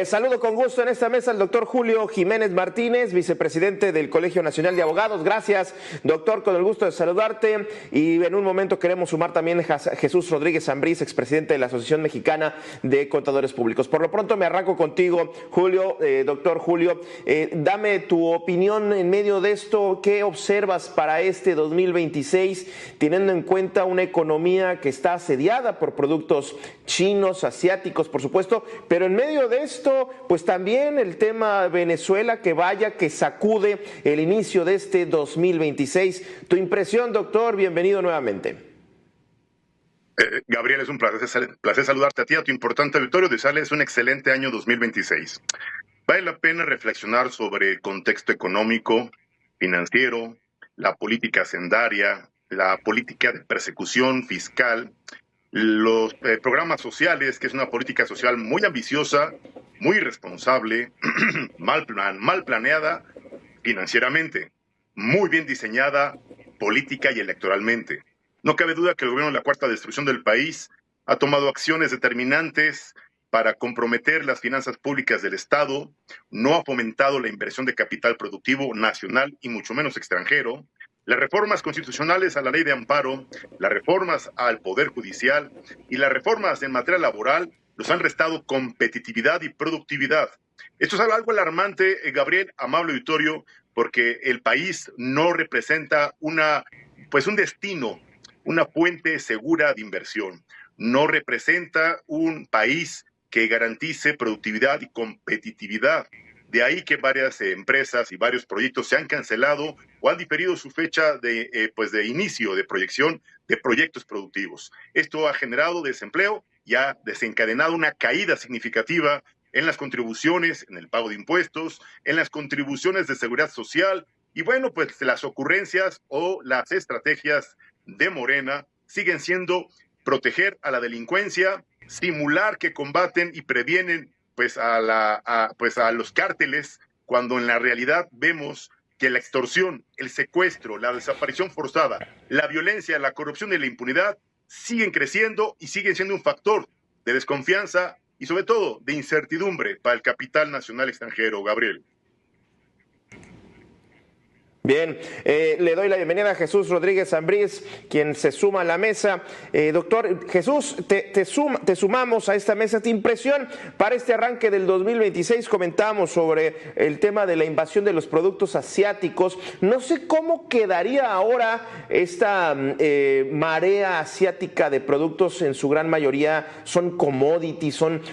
Saludo con gusto en esta mesa al doctor Julio Jiménez Martínez, vicepresidente del Colegio Nacional de Abogados. Gracias, doctor, con el gusto de saludarte. Y en un momento queremos sumar también a Jesús Rodríguez Ambrís, expresidente de la Asociación Mexicana de Contadores Públicos. Por lo pronto me arranco contigo, Julio, doctor Julio. Dame tu opinión en medio de esto. ¿Qué observas para este 2026, teniendo en cuenta una economía que está asediada por productos chinos, asiáticos, por supuesto, pero en medio de esto, pues también el tema Venezuela, que sacude el inicio de este 2026? Tu impresión, doctor, bienvenido nuevamente. Gabriel, es un placer saludarte a ti, a tu importante auditorio. Desearles un excelente año 2026. Vale la pena reflexionar sobre el contexto económico, financiero, la política hacendaria, la política de persecución fiscal, los programas sociales, que es una política social muy ambiciosa, muy irresponsable, mal planeada financieramente, muy bien diseñada política y electoralmente. No cabe duda que el gobierno de la Cuarta Destrucción del país ha tomado acciones determinantes para comprometer las finanzas públicas del Estado, no ha fomentado la inversión de capital productivo nacional y mucho menos extranjero. Las reformas constitucionales a la ley de amparo, las reformas al Poder Judicial y las reformas en materia laboral nos han restado competitividad y productividad. Esto es algo alarmante, Gabriel, amable auditorio, porque el país no representa un destino, una fuente segura de inversión. No representa un país que garantice productividad y competitividad. De ahí que varias empresas y varios proyectos se han cancelado o han diferido su fecha de inicio, de proyección de proyectos productivos. Esto ha generado desempleo y ha desencadenado una caída significativa en las contribuciones, en el pago de impuestos, en las contribuciones de seguridad social. Y bueno, pues las ocurrencias o las estrategias de Morena siguen siendo proteger a la delincuencia, simular que combaten y previenen a los cárteles, cuando en la realidad vemos que la extorsión, el secuestro, la desaparición forzada, la violencia, la corrupción y la impunidad siguen creciendo y siguen siendo un factor de desconfianza y sobre todo de incertidumbre para el capital nacional extranjero, Gabriel. Bien, le doy la bienvenida a Jesús Rodríguez Ambrís, quien se suma a la mesa. Doctor Jesús, te sumamos a esta mesa. ¿Tu impresión para este arranque del 2026? Comentamos sobre el tema de la invasión de los productos asiáticos. No sé cómo quedaría ahora esta marea asiática de productos, en su gran mayoría son commodities, son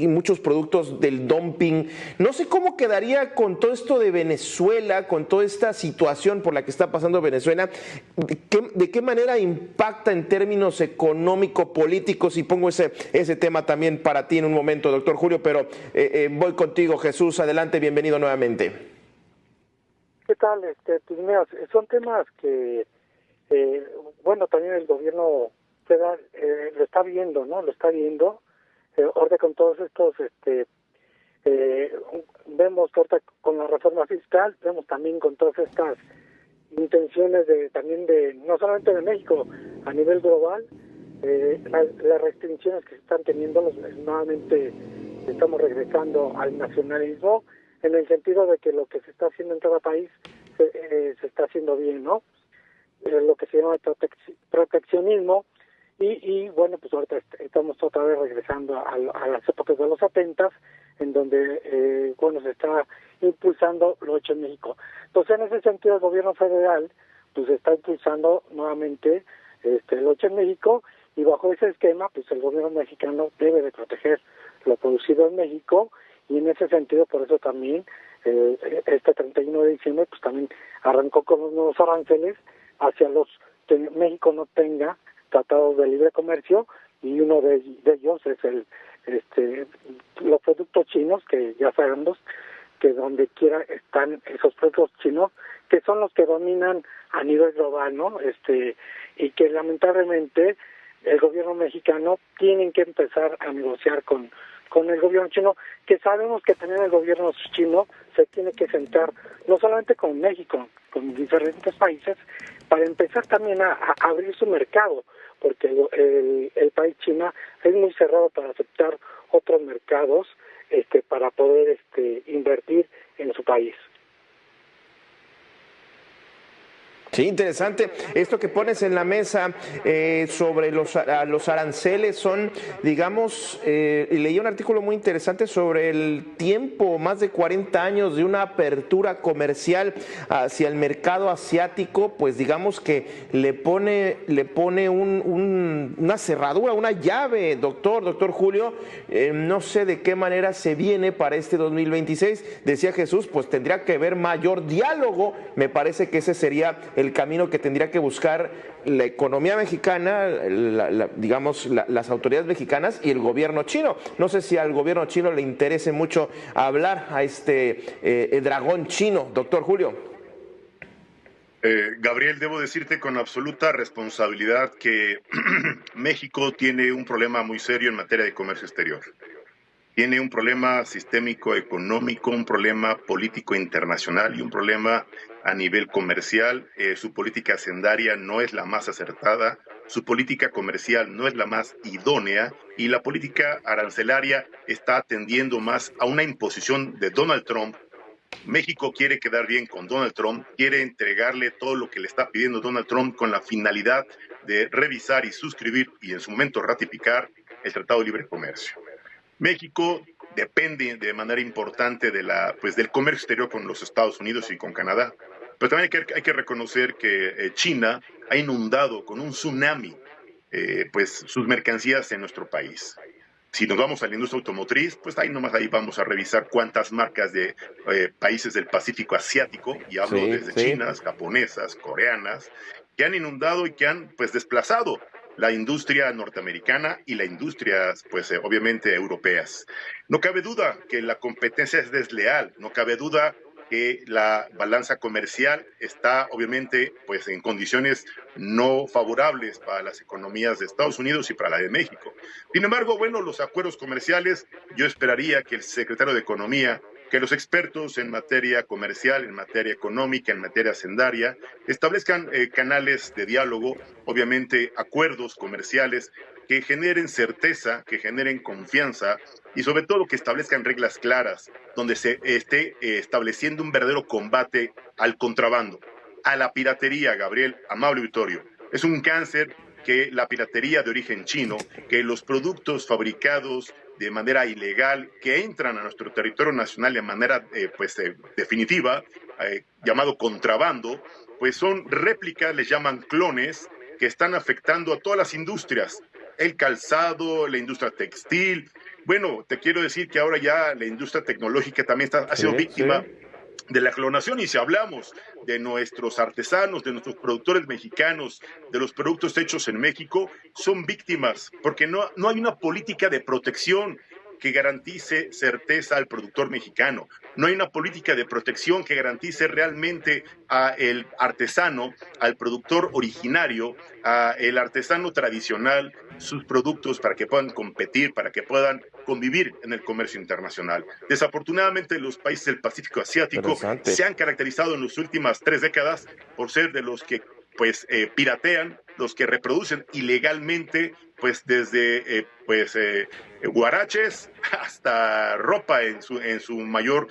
muchos productos del dumping. No sé cómo quedaría con todo esto de Venezuela, con todo esta situación por la que está pasando Venezuela. ¿De qué manera impacta en términos económico-políticos? Y pongo ese tema también para ti en un momento, doctor Julio, pero voy contigo, Jesús. Adelante, bienvenido nuevamente. ¿Qué tal? Pues mira, son temas que, también el gobierno federal lo está viendo, ¿no? Lo está viendo. Ahora con todos estos vemos con la reforma fiscal, vemos también con todas estas intenciones también no solamente de México, a nivel global, las restricciones que se están teniendo. Nuevamente estamos regresando al nacionalismo, en el sentido de que lo que se está haciendo en cada país se está haciendo bien, ¿no? Lo que se llama proteccionismo. Y bueno, pues ahorita estamos otra vez regresando a las épocas de los 70, en donde se está impulsando lo hecho en México. Entonces, en ese sentido, el gobierno federal pues está impulsando nuevamente lo hecho en México, y bajo ese esquema, pues el gobierno mexicano debe de proteger lo producido en México, y en ese sentido, por eso también este 31 de diciembre, pues también arrancó con los nuevos aranceles hacia los que México no tenga tratados de libre comercio, y uno de ellos es los productos chinos, que ya sabemos que donde quiera están esos productos chinos, que son los que dominan a nivel global, ¿no? Y que lamentablemente el gobierno mexicano tiene que empezar a negociar con el gobierno chino, que sabemos que también el gobierno chino se tiene que sentar no solamente con México, con diferentes países, para empezar también a abrir su mercado, porque el país China es muy cerrado para aceptar otros mercados, para poder invertir en su país. Sí, interesante. Esto que pones en la mesa sobre los aranceles son, digamos, leí un artículo muy interesante sobre el tiempo, más de 40 años de una apertura comercial hacia el mercado asiático, pues digamos que le pone una cerradura, una llave, doctor Julio. No sé de qué manera se viene para este 2026. Decía Jesús, pues tendría que haber mayor diálogo. Me parece que ese sería el camino que tendría que buscar la economía mexicana, digamos, las autoridades mexicanas y el gobierno chino. No sé si al gobierno chino le interese mucho hablar a este dragón chino, doctor Julio. Gabriel, debo decirte con absoluta responsabilidad que México tiene un problema muy serio en materia de comercio exterior. Tiene un problema sistémico económico, un problema político internacional y un problema a nivel comercial. Su política hacendaria no es la más acertada, su política comercial no es la más idónea y la política arancelaria está atendiendo más a una imposición de Donald Trump. México quiere quedar bien con Donald Trump, quiere entregarle todo lo que le está pidiendo Donald Trump con la finalidad de revisar y suscribir y en su momento ratificar el Tratado de Libre Comercio. México depende de manera importante del comercio exterior con los Estados Unidos y con Canadá. Pero también hay que reconocer que China ha inundado con un tsunami sus mercancías en nuestro país. Si nos vamos a la industria automotriz, pues ahí vamos a revisar cuántas marcas de países del Pacífico Asiático, y hablo desde chinas, japonesas, coreanas, que han inundado y que han desplazado la industria norteamericana y la industria, obviamente, europeas. No cabe duda que la competencia es desleal, no cabe duda que la balanza comercial está, obviamente, en condiciones no favorables para las economías de Estados Unidos y para la de México. Sin embargo, los acuerdos comerciales, yo esperaría que el secretario de Economía, que los expertos en materia comercial, en materia económica, en materia hacendaria, establezcan canales de diálogo, obviamente acuerdos comerciales que generen certeza, que generen confianza y sobre todo que establezcan reglas claras, donde se esté estableciendo un verdadero combate al contrabando, a la piratería, Gabriel, amable auditorio. Es un cáncer que la piratería de origen chino, que los productos fabricados de manera ilegal que entran a nuestro territorio nacional de manera definitiva, llamado contrabando, pues son réplicas, les llaman clones, que están afectando a todas las industrias, el calzado, la industria textil. Te quiero decir que ahora ya la industria tecnológica también ha sido víctima de la clonación, y si hablamos de nuestros artesanos, de nuestros productores mexicanos, de los productos hechos en México, son víctimas, porque no hay una política de protección que garantice certeza al productor mexicano. No hay una política de protección que garantice realmente al artesano, al productor originario, al artesano tradicional, sus productos para que puedan competir, para que puedan convivir en el comercio internacional. Desafortunadamente, los países del Pacífico Asiático se han caracterizado en las últimas 3 décadas por ser de los que piratean, los que reproducen ilegalmente, desde guaraches hasta ropa en su mayor,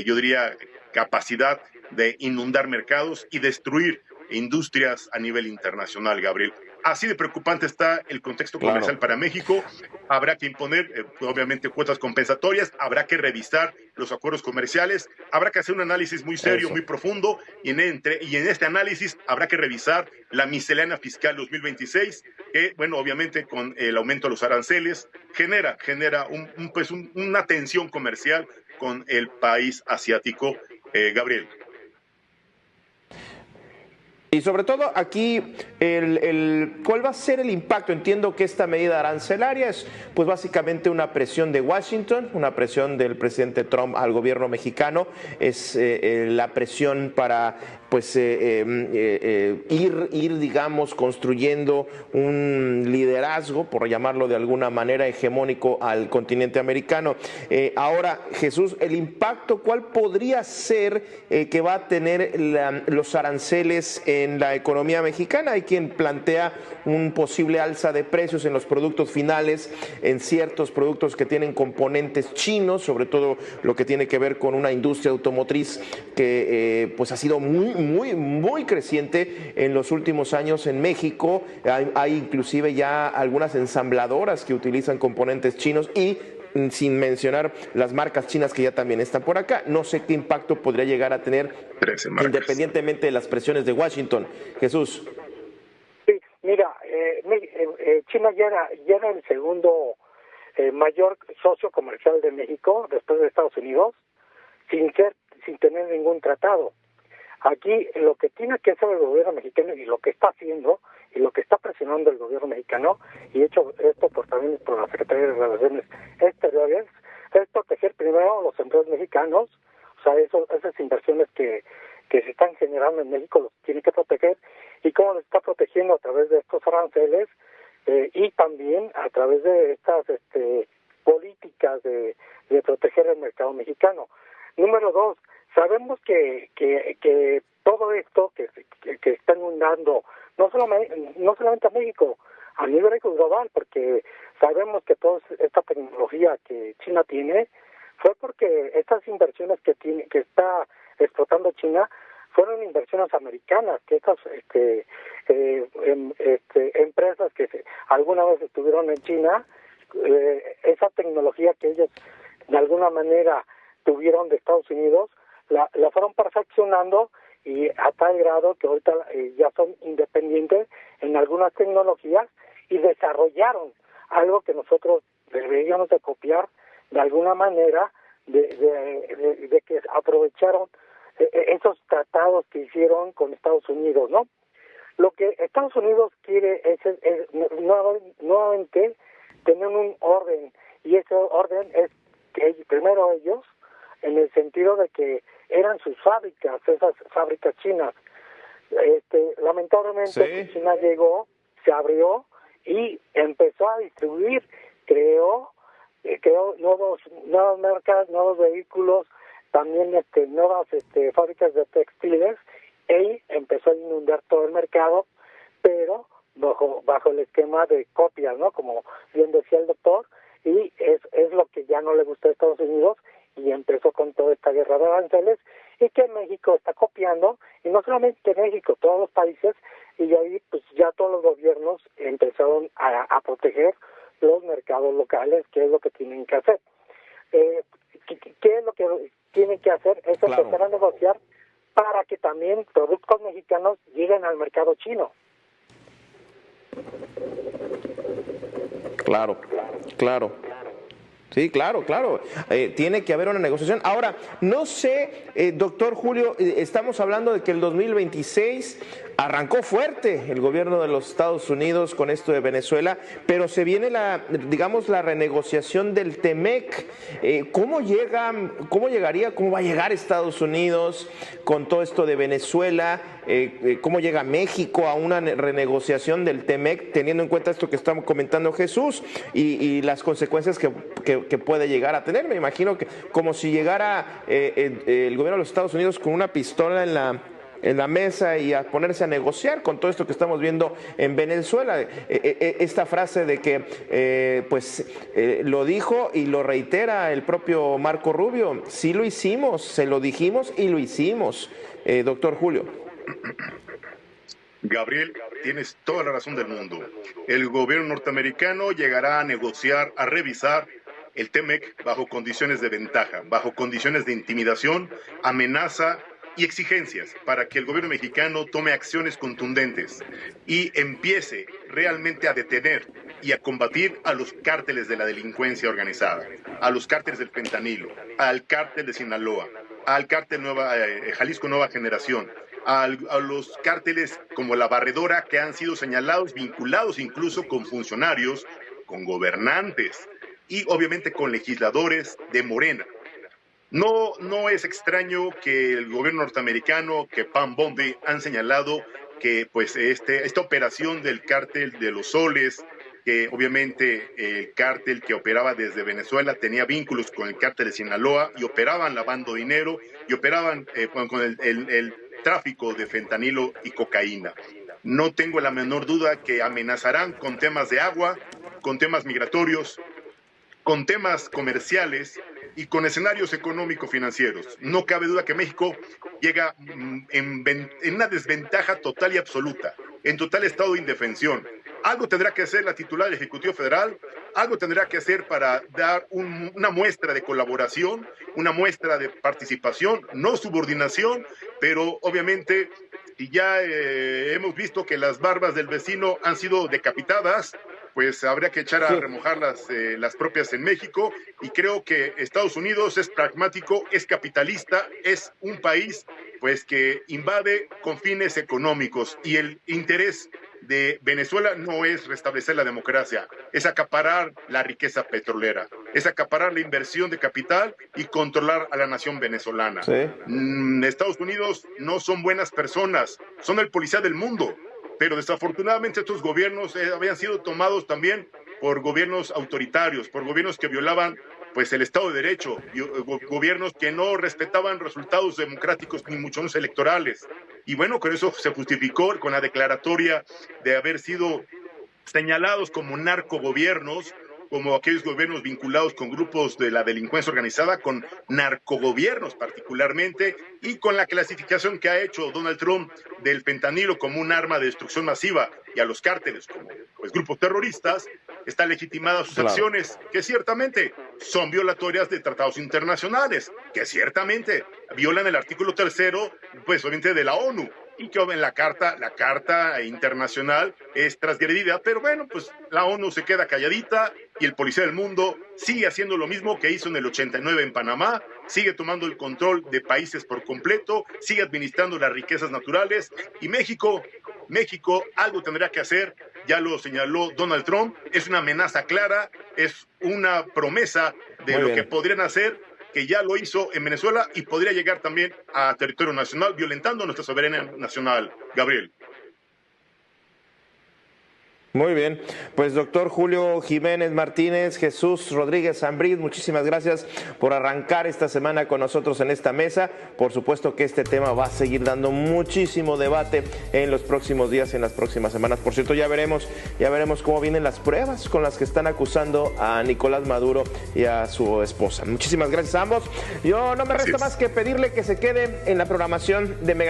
yo diría, capacidad de inundar mercados y destruir industrias a nivel internacional, Gabriel. Así de preocupante está el contexto comercial para México. Habrá que imponer, obviamente, cuotas compensatorias, habrá que revisar los acuerdos comerciales, habrá que hacer un análisis muy serio, muy profundo, y en este análisis habrá que revisar la miscelánea fiscal 2026, que, obviamente, con el aumento de los aranceles, genera una tensión comercial con el país asiático, Gabriel. Y sobre todo aquí, ¿cuál va a ser el impacto? Entiendo que esta medida arancelaria es pues básicamente una presión de Washington, una presión del presidente Trump al gobierno mexicano, es la presión para pues ir, digamos, construyendo un liderazgo, por llamarlo de alguna manera, hegemónico al continente americano. Ahora, Jesús, el impacto, ¿cuál podría ser que va a tener los aranceles en la economía mexicana? Hay quien plantea un posible alza de precios en los productos finales, en ciertos productos que tienen componentes chinos, sobre todo lo que tiene que ver con una industria automotriz que pues ha sido muy creciente en los últimos años en México. Hay inclusive ya algunas ensambladoras que utilizan componentes chinos y sin mencionar las marcas chinas que ya también están por acá. No sé qué impacto podría llegar a tener independientemente de las presiones de Washington. Jesús. Sí, mira, China ya era el segundo mayor socio comercial de México después de Estados Unidos, sin tener ningún tratado. Aquí lo que tiene que hacer el gobierno mexicano y lo que está haciendo y lo que está presionando el gobierno mexicano, y hecho esto también por la Secretaría de Relaciones Exteriores, es proteger primero a los empleos mexicanos, o sea, esas inversiones que se están generando en México los tiene que proteger, y cómo los está protegiendo a través de estos aranceles y también a través de estas políticas de proteger el mercado mexicano. Número 2, sabemos que todo esto que está inundando no solamente a México, a nivel global, porque sabemos que toda esta tecnología que China tiene fue porque estas inversiones que está explotando China fueron inversiones americanas, que estas empresas que alguna vez estuvieron en China, esa tecnología que ellos de alguna manera tuvieron de Estados Unidos, la fueron perfeccionando y a tal grado que ahorita ya son independientes en algunas tecnologías y desarrollaron algo que nosotros deberíamos de copiar de alguna manera, de que aprovecharon esos tratados que hicieron con Estados Unidos, ¿no? Lo que Estados Unidos quiere es nuevamente tener un orden, y ese orden es que primero ellos, en el sentido de que eran sus fábricas, esas fábricas chinas. Lamentablemente Sí. China llegó, se abrió y empezó a distribuir, creó nuevas marcas, nuevos vehículos, también nuevas fábricas de textiles, y empezó a inundar todo el mercado, pero bajo el esquema de copias, ¿no? Como bien decía el doctor, y es lo que ya no le gustó a Estados Unidos, y empezó con toda esta guerra de aranceles, y que México está copiando, y no solamente México, todos los países, y ahí pues ya todos los gobiernos empezaron a proteger los mercados locales, que es lo que tienen que hacer. ¿Qué es lo que tienen que hacer? Es empezar a negociar para que también productos mexicanos lleguen al mercado chino. Claro. Sí, claro. Tiene que haber una negociación. Ahora, no sé, doctor Julio, estamos hablando de que el 2026 arrancó fuerte el gobierno de los Estados Unidos con esto de Venezuela, pero se viene la renegociación del TEMEC. ¿Cómo va a llegar Estados Unidos con todo esto de Venezuela? ¿Cómo llega México a una renegociación del TEMEC, teniendo en cuenta esto que estamos comentando Jesús y las consecuencias que puede llegar a tener? Me imagino que como si llegara el gobierno de los Estados Unidos con una pistola en la mesa y a ponerse a negociar con todo esto que estamos viendo en Venezuela. Esta frase de que lo dijo y lo reitera el propio Marco Rubio: sí lo hicimos, se lo dijimos y lo hicimos. Doctor Julio. Gabriel, tienes toda la razón del mundo. El gobierno norteamericano llegará a negociar, a revisar el TEMEC bajo condiciones de ventaja, bajo condiciones de intimidación, amenaza y exigencias para que el gobierno mexicano tome acciones contundentes y empiece realmente a detener y a combatir a los cárteles de la delincuencia organizada, a los cárteles del fentanilo, al cártel de Sinaloa, al cártel Jalisco Nueva Generación, a los cárteles como La Barredora, que han sido señalados, vinculados incluso con funcionarios, con gobernantes y obviamente con legisladores de Morena. No es extraño que el gobierno norteamericano, que Pam Bondi han señalado que pues esta operación del cártel de los soles, que obviamente el cártel que operaba desde Venezuela tenía vínculos con el cártel de Sinaloa y operaban lavando dinero y operaban con el tráfico de fentanilo y cocaína. No tengo la menor duda que amenazarán con temas de agua, con temas migratorios, con temas comerciales y con escenarios económico-financieros. No cabe duda que México llega en una desventaja total y absoluta, en total estado de indefensión. Algo tendrá que hacer la titular del Ejecutivo Federal, algo tendrá que hacer para dar una muestra de colaboración, una muestra de participación, no subordinación, pero obviamente ya hemos visto que las barbas del vecino han sido decapitadas, pues habría que echar a remojar las propias en México, y creo que Estados Unidos es pragmático, es capitalista, es un país pues que invade con fines económicos, y el interés de Venezuela no es restablecer la democracia, es acaparar la riqueza petrolera, es acaparar la inversión de capital y controlar a la nación venezolana. Sí. Estados Unidos no son buenas personas, son el policía del mundo, pero desafortunadamente estos gobiernos habían sido tomados también por gobiernos autoritarios, por gobiernos que violaban pues el Estado de Derecho, gobiernos que no respetaban resultados democráticos ni mucho menos electorales. Y bueno, con eso se justificó con la declaratoria de haber sido señalados como narcogobiernos, como aquellos gobiernos vinculados con grupos de la delincuencia organizada, con narcogobiernos particularmente, y con la clasificación que ha hecho Donald Trump del fentanilo como un arma de destrucción masiva y a los cárteles como pues, grupos terroristas, están legitimadas sus acciones, que ciertamente son violatorias de tratados internacionales, que ciertamente violan el artículo 3º, pues obviamente de la ONU, y que en la carta internacional es transgredida, pero bueno, pues la ONU se queda calladita y el policía del mundo sigue haciendo lo mismo que hizo en el 89 en Panamá, sigue tomando el control de países por completo, sigue administrando las riquezas naturales, y México algo tendrá que hacer, ya lo señaló Donald Trump, es una amenaza clara, es una promesa de lo que podrían hacer, que ya lo hizo en Venezuela y podría llegar también a territorio nacional, violentando nuestra soberanía nacional. Gabriel. Muy bien, pues doctor Julio Jiménez Martínez, Jesús Rodríguez Zambriz, muchísimas gracias por arrancar esta semana con nosotros en esta mesa. Por supuesto que este tema va a seguir dando muchísimo debate en los próximos días, en las próximas semanas. Por cierto, ya veremos cómo vienen las pruebas con las que están acusando a Nicolás Maduro y a su esposa. Muchísimas gracias a ambos. Yo no me resta más que pedirle que se quede en la programación de Mega